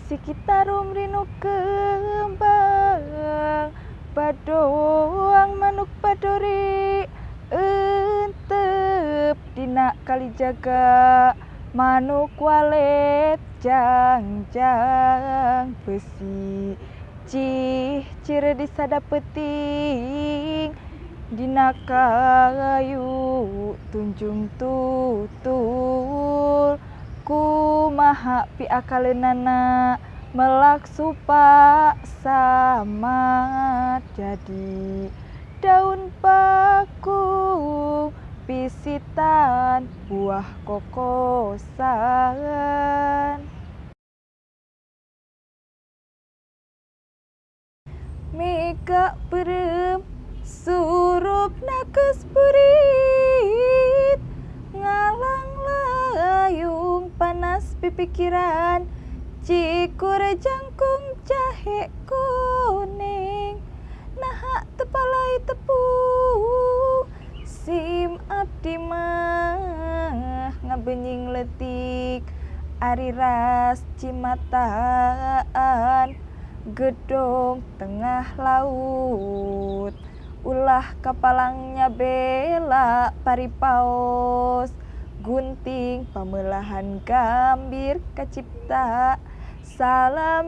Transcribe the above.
Si kita rinu kembang padoang manuk padori entep dina kali jaga manuk walet jang besi cih cire disada peting dina kayu tunjung tutul kumaha pi akaleunana melak supa sama jadi daun paku pisitan buah kokosan mega berem surup nakes purit ngalang layung panas pipikiran cikur jangkung jahe kuning naha tepalai tepung sim abdi mah ngabenying letik ari ras cimataan gedong tengah laut ulah kapalangnya bela paripaos gunting pamelahan gambir kacipta salamina